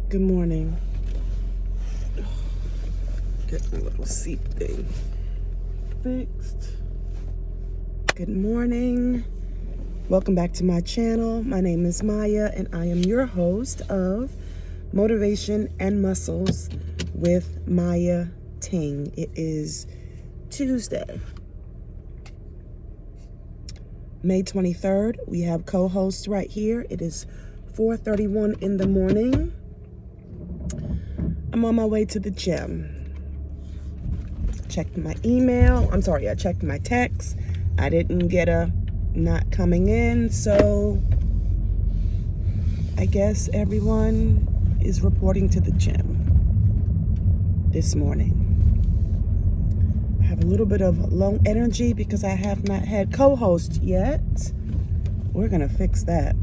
Good morning. Get my little seat thing fixed. Good morning. Welcome back to my channel. My name is Maya and I am your host of Motivation and Muscles with Maya Ting. It is Tuesday, May 23rd. We have co-hosts right here. It is 4:31 in the morning. I'm on my way to the gym. Checked my email. I checked my text. I didn't get a not coming in, so I guess everyone is reporting to the gym this morning. I have a little bit of low energy because I have not had co-host yet. We're gonna fix that.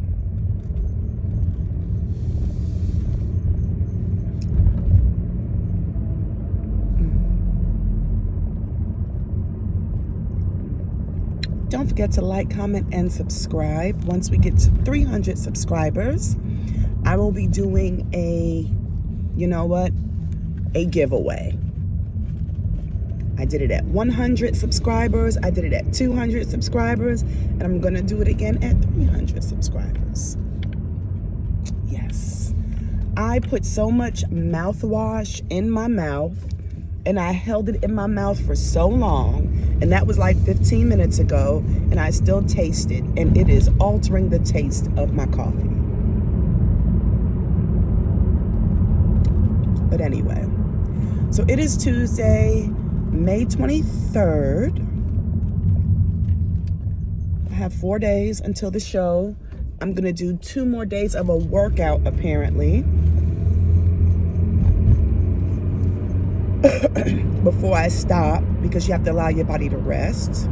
Don't forget to like, comment, and subscribe. Once we get to 300 subscribers, I will be doing a giveaway. I did it at 100 subscribers. I did it at 200 subscribers. And I'm going to do it again at 300 subscribers. Yes. I put so much mouthwash in my mouth, and I held it in my mouth for so long, and that was like 15 minutes ago, and I still taste it, and it is altering the taste of my coffee. But anyway, so it is Tuesday, May 23rd. I have 4 days until the show. I'm gonna do 2 more days of a workout, apparently, before I stop, because you have to allow your body to rest.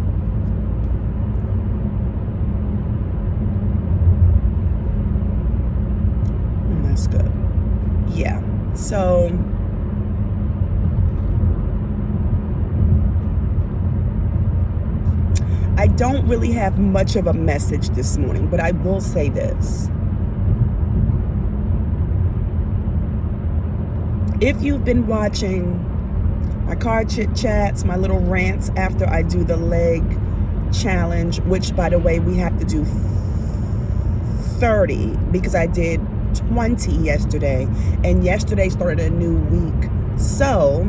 And that's good. Yeah. So I don't really have much of a message this morning, but I will say this. If you've been watching my car chit chats, my little rants after I do the leg challenge, which, by the way, we have to do 30 because I did 20 yesterday, and yesterday started a new week. So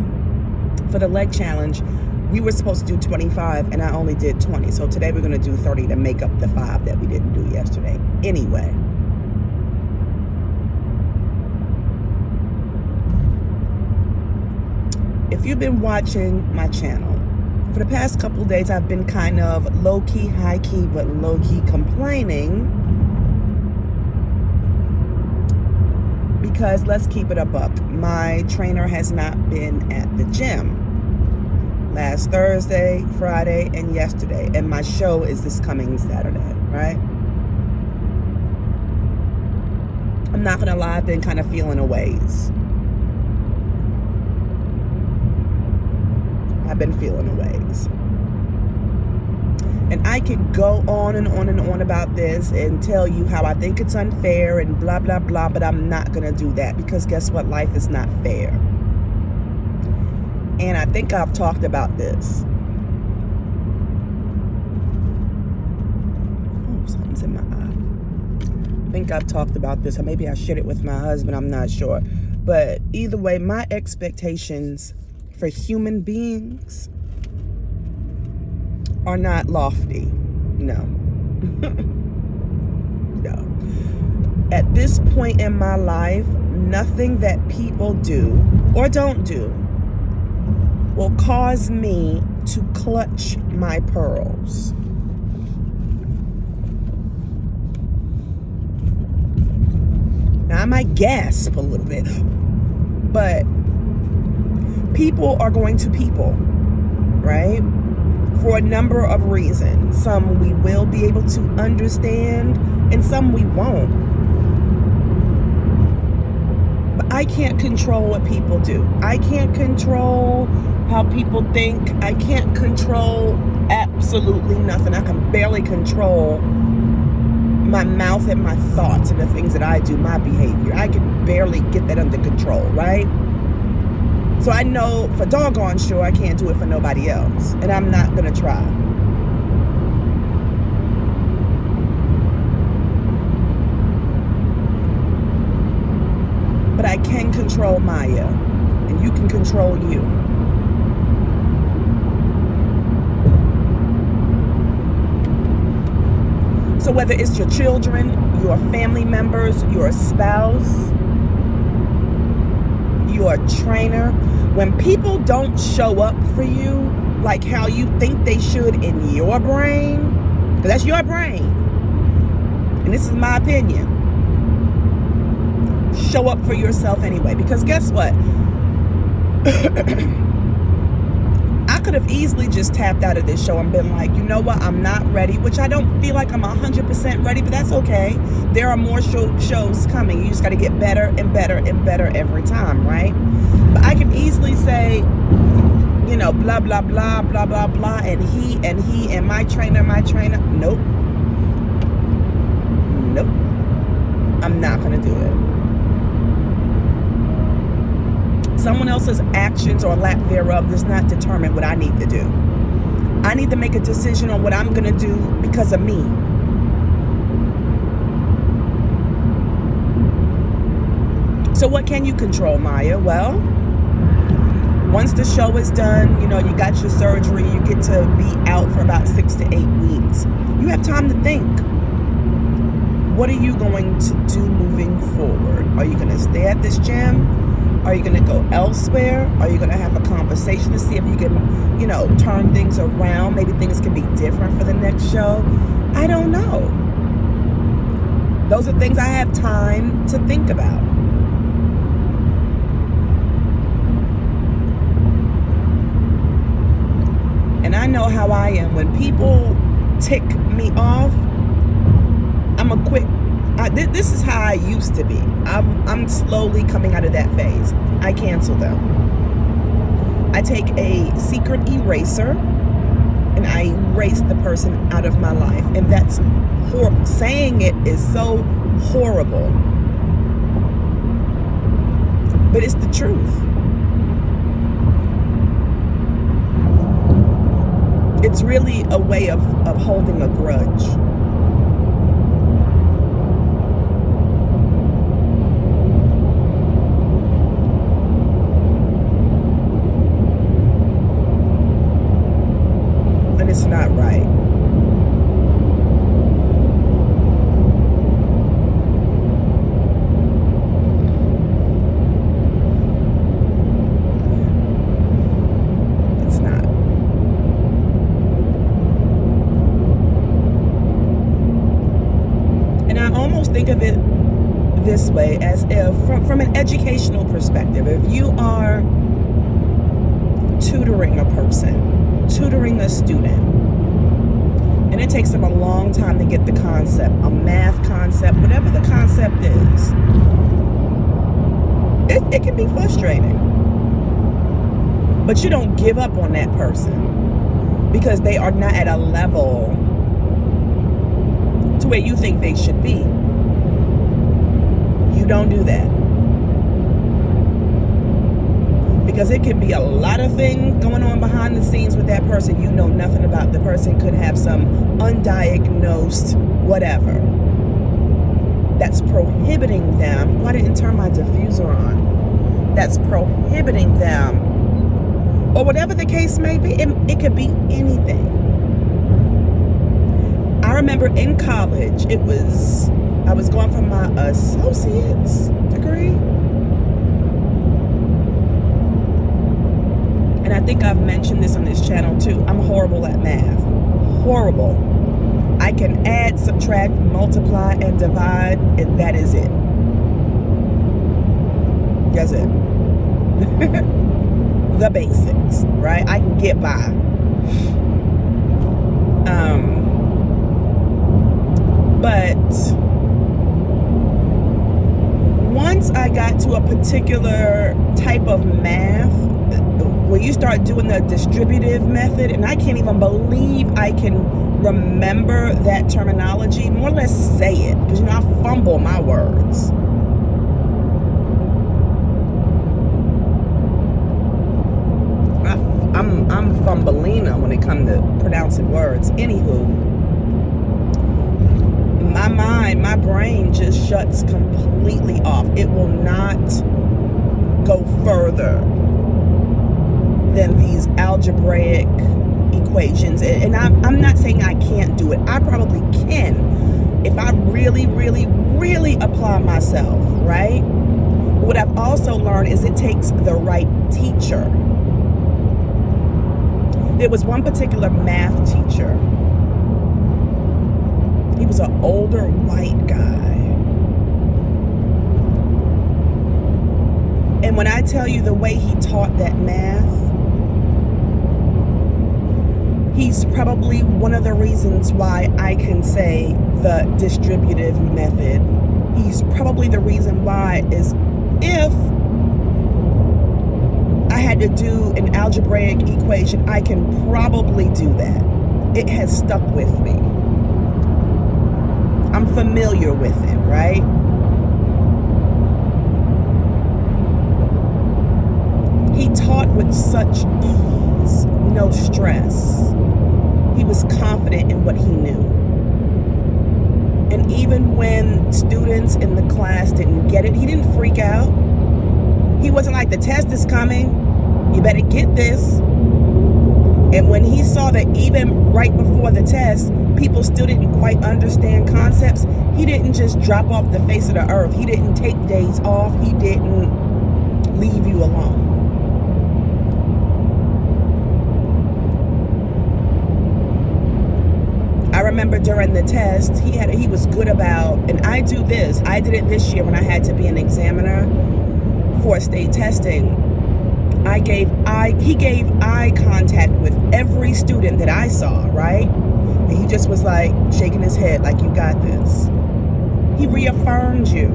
for the leg challenge, we were supposed to do 25 and I only did 20. So today we're going to do 30 to make up the 5 that we didn't do yesterday. Anyway. If you've been watching my channel, for the past couple days, I've been kind of low-key, high-key, but low-key complaining because, let's keep it a buck, my trainer has not been at the gym last Thursday, Friday, and yesterday, and my show is this coming Saturday, right? I'm not gonna lie, I've been kind of feeling a ways. I've been feeling a ways. And I could go on and on and on about this and tell you how I think it's unfair and blah, blah, blah, but I'm not going to do that because guess what? Life is not fair. And I think I've talked about this. Oh, something's in my eye. I think I've talked about this, or maybe I shared it with my husband. I'm not sure. But either way, my expectations for human beings are not lofty. No. No. At this point in my life, nothing that people do or don't do will cause me to clutch my pearls. Now I might gasp a little bit, but people are going to people, right? For a number of reasons. Some we will be able to understand, and some we won't. But I can't control what people do. I can't control how people think. I can't control absolutely nothing. I can barely control my mouth and my thoughts and the things that I do, my behavior. I can barely get that under control, right? So I know for doggone sure I can't do it for nobody else. And I'm not going to try. But I can control Maya. And you can control you. So whether it's your children, your family members, your spouse, your trainer, when people don't show up for you like how you think they should in your brain, because that's your brain, and this is my opinion, show up for yourself anyway. Because guess what? I could have easily just tapped out of this show and been like, you know what, I'm not ready, which I don't feel like I'm 100% ready, but that's okay. There are more shows coming. You just got to get better and better and better every time, right? But I can easily say, you know, blah, blah, blah, blah, blah, blah, and he, and my trainer. Nope. I'm not going to do it. Someone else's actions or lack thereof does not determine what I need to do. I need to make a decision on what I'm going to do because of me. So what can you control, Maya? Well, once the show is done, you know, you got your surgery, you get to be out for about 6 to 8 weeks. You have time to think. What are you going to do moving forward? Are you going to stay at this gym? Are you going to go elsewhere? Are you going to have a conversation to see if you can, you know, turn things around? Maybe things can be different for the next show. I don't know. Those are things I have time to think about. And I know how I am. When people tick me off, I'm a quick. This is how I used to be. I'm slowly coming out of that phase. I cancel them. I take a secret eraser and I erase the person out of my life. And that's saying it is so horrible. But it's the truth. It's really a way of holding a grudge. It's not right. It's not. And I almost think of it this way, as if from an educational perspective, if you are tutoring a person, tutoring a student, and it takes them a long time to get the concept, a math concept, whatever the concept is, it can be frustrating. But you don't give up on that person because they are not at a level to where you think they should be. You don't do that. Because it could be a lot of things going on behind the scenes with that person. You know nothing about. The person could have some undiagnosed whatever that's prohibiting them. Why didn't turn my diffuser on? That's prohibiting them, or whatever the case may be. It could be anything. I remember in college, I was going for my associate's degree. And I think I've mentioned this on this channel too. I'm horrible at math. Horrible. I can add, subtract, multiply, and divide, and that is it. That's it. The basics, right? I can get by. But once I got to a particular type of math, when you start doing the distributive method, and I can't even believe I can remember that terminology, more or less say it, because I fumble my words. I'm fumbleina when it comes to pronouncing words. Anywho, my brain just shuts completely off. It will not go further than these algebraic equations. And I'm not saying I can't do it. I probably can if I really, really, really apply myself, right? What I've also learned is it takes the right teacher. There was one particular math teacher. He was an older white guy. And when I tell you the way he taught that math, he's probably one of the reasons why I can say the distributive method. He's probably the reason why is if I had to do an algebraic equation, I can probably do that. It has stuck with me. I'm familiar with it, right? He taught with such ease, no stress. He was confident in what he knew. And even when students in the class didn't get it, he didn't freak out. He wasn't like, the test is coming, you better get this. And when he saw that even right before the test, people still didn't quite understand concepts, he didn't just drop off the face of the earth. He didn't take days off. He didn't leave you alone. I remember during the test, he was good about, and I did it this year when I had to be an examiner for state testing. He gave eye contact with every student that I saw, right? And he just was like shaking his head like, you got this. He reaffirmed you.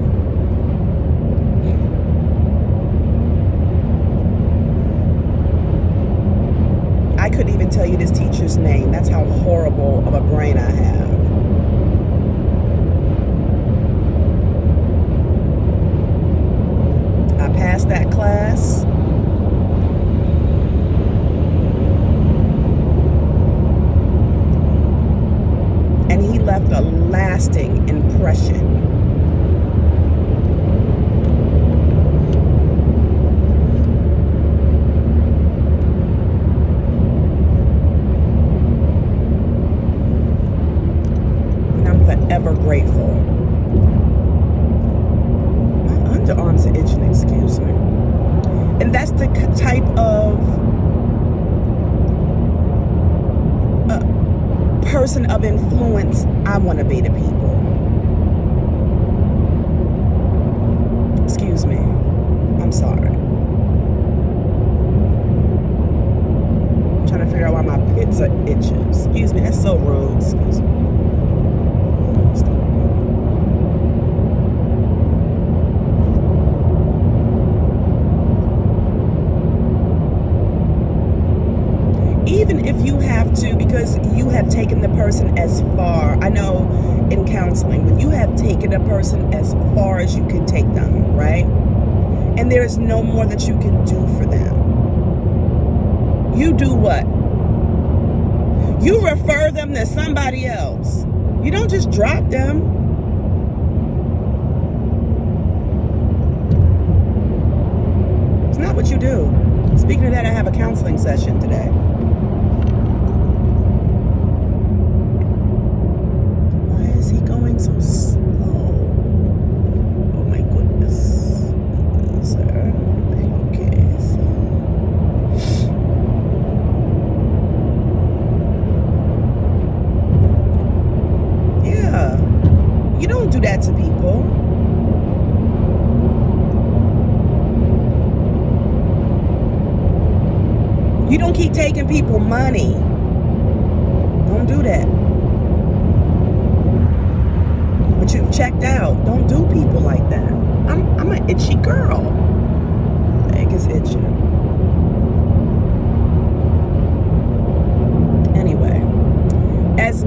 I couldn't even tell you this teacher's name. That's how horrible of a brain I have. I passed that class. And he left a lasting impression. Forever grateful. My underarms are itching, excuse me. And that's the type of person of influence I want to be to people. Excuse me. I'm sorry. I'm trying to figure out why my pits are itching. Excuse me, that's so rude. Excuse me. Even if you have to, because you have taken the person as far, I know in counseling, when you have taken a person as far as you can take them, right? And there is no more that you can do for them. You do what? You refer them to somebody else. You don't just drop them. It's not what you do. Speaking of that, I have a counseling session today. Is he going so slow? Oh my goodness. Sir. Okay, so. Yeah. You don't do that to people. You don't keep taking people money. Don't do that. But you've checked out. Don't do people like that. I'm an itchy girl. Leg is itching.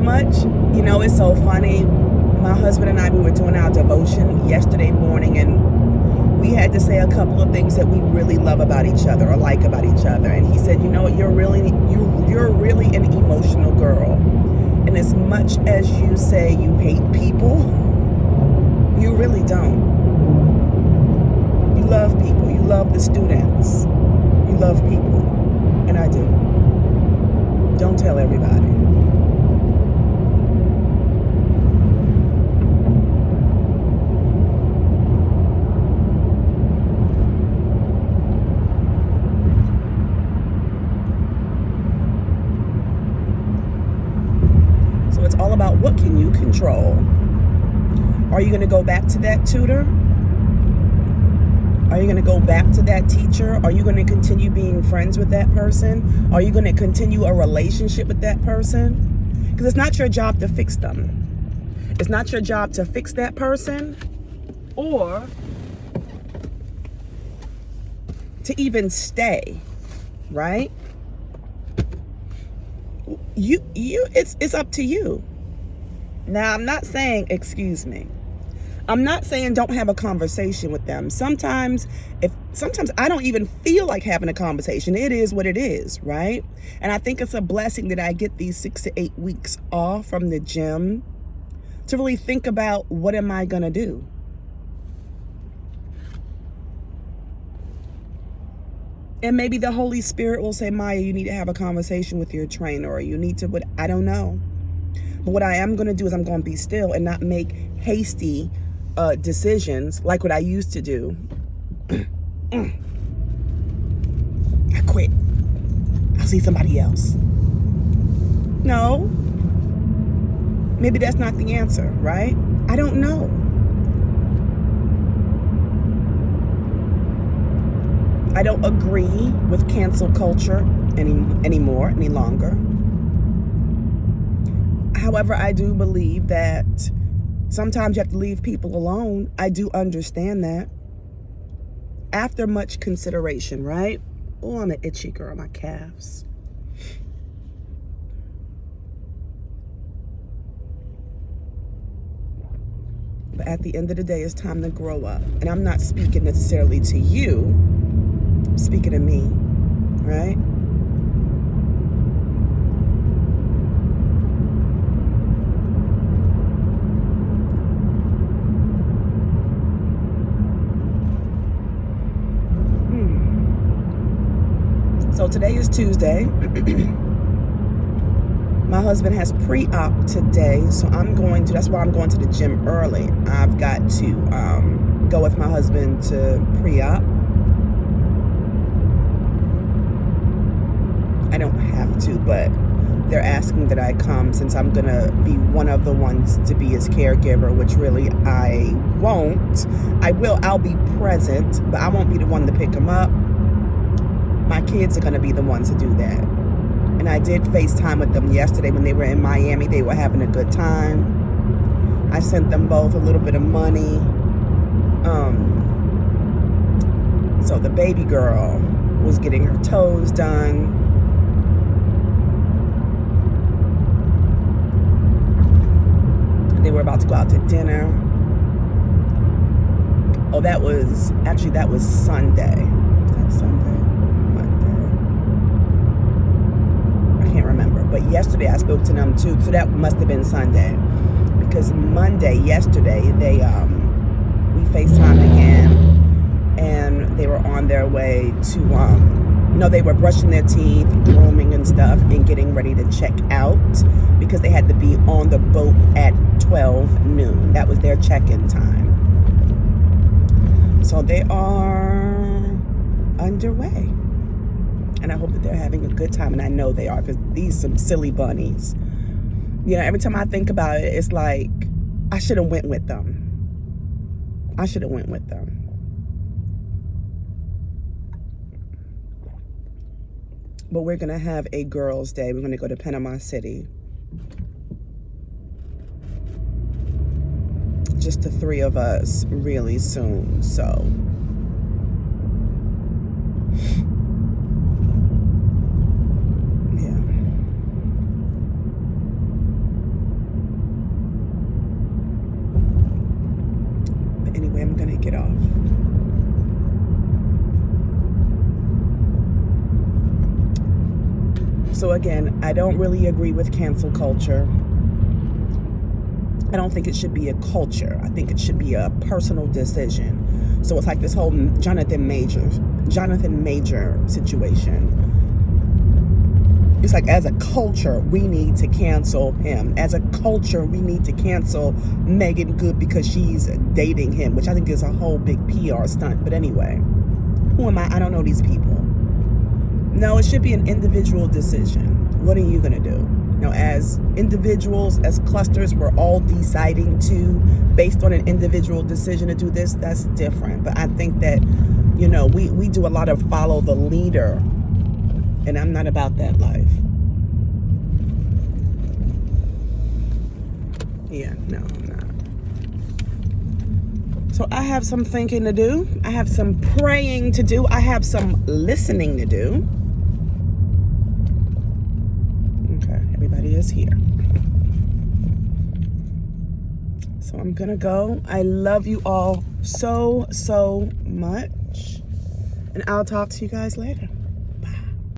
much, it's so funny. My husband and I, we were doing our devotion yesterday morning, and we had to say a couple of things that we really love about each other or like about each other. And he said, you're really an emotional girl. And as much as you say you hate people, you really don't. You love people. You love the students. You love people. And I do. Don't tell everybody. So it's all about what can you control. Are you going to go back to that tutor? Are you going to go back to that teacher? Are you going to continue being friends with that person? Are you going to continue a relationship with that person? Because it's not your job to fix them. It's not your job to fix that person or to even stay, right? It's up to you. Now, I'm not saying, I'm not saying don't have a conversation with them. Sometimes I don't even feel like having a conversation. It is what it is, right? And I think it's a blessing that I get these 6 to 8 weeks off from the gym to really think about, what am I going to do? And maybe the Holy Spirit will say, Maya, you need to have a conversation with your trainer, or you need to, I don't know. But what I am going to do is I'm going to be still and not make hasty decisions like what I used to do. I quit. I'll see somebody else. No. Maybe that's not the answer, right? I don't know. I don't agree with cancel culture any longer. However, I do believe that sometimes you have to leave people alone. I do understand that. After much consideration, right? Oh, I'm an itchy girl, my calves. But at the end of the day, it's time to grow up. And I'm not speaking necessarily to you. I'm speaking to me, right? So today is Tuesday. My husband has pre-op today, so that's why I'm going to the gym early. I've got to go with my husband to pre-op. I don't have to, but they're asking that I come since I'm gonna be one of the ones to be his caregiver, which really I won't. I'll be present, but I won't be the one to pick him up. My kids are gonna be the ones to do that. And I did FaceTime with them yesterday when they were in Miami. They were having a good time. I sent them both a little bit of money. So the baby girl was getting her toes done. They were about to go out to dinner. Oh, that was Sunday. Was that Sunday? But yesterday I spoke to them too, so that must have been Sunday, because yesterday they we FaceTimed again, and they were on their way to they were brushing their teeth, grooming and stuff, and getting ready to check out because they had to be on the boat at 12 noon. That was their check-in time. So they are underway. And I hope that they're having a good time, and I know they are, because these some silly bunnies. Every time I think about it, it's like I should have went with them. But we're gonna have a girls' day. We're gonna go to Panama City. Just the three of us really soon, so. it off. So again, I don't really agree with cancel culture. I don't think it should be a culture. I think it should be a personal decision. So it's like this whole Jonathan Major situation. It's like, as a culture, we need to cancel him. As a culture, we need to cancel Megan Good because she's dating him, which I think is a whole big PR stunt. But anyway, who am I? I don't know these people. No, it should be an individual decision. What are you going to do? As individuals, as clusters, we're all deciding to, based on an individual decision, to do this. That's different. But I think that, we do a lot of follow the leader. And I'm not about that life. Yeah, no, I'm not. So I have some thinking to do. I have some praying to do. I have some listening to do. Okay, everybody is here. So I'm gonna go. I love you all so, so much. And I'll talk to you guys later.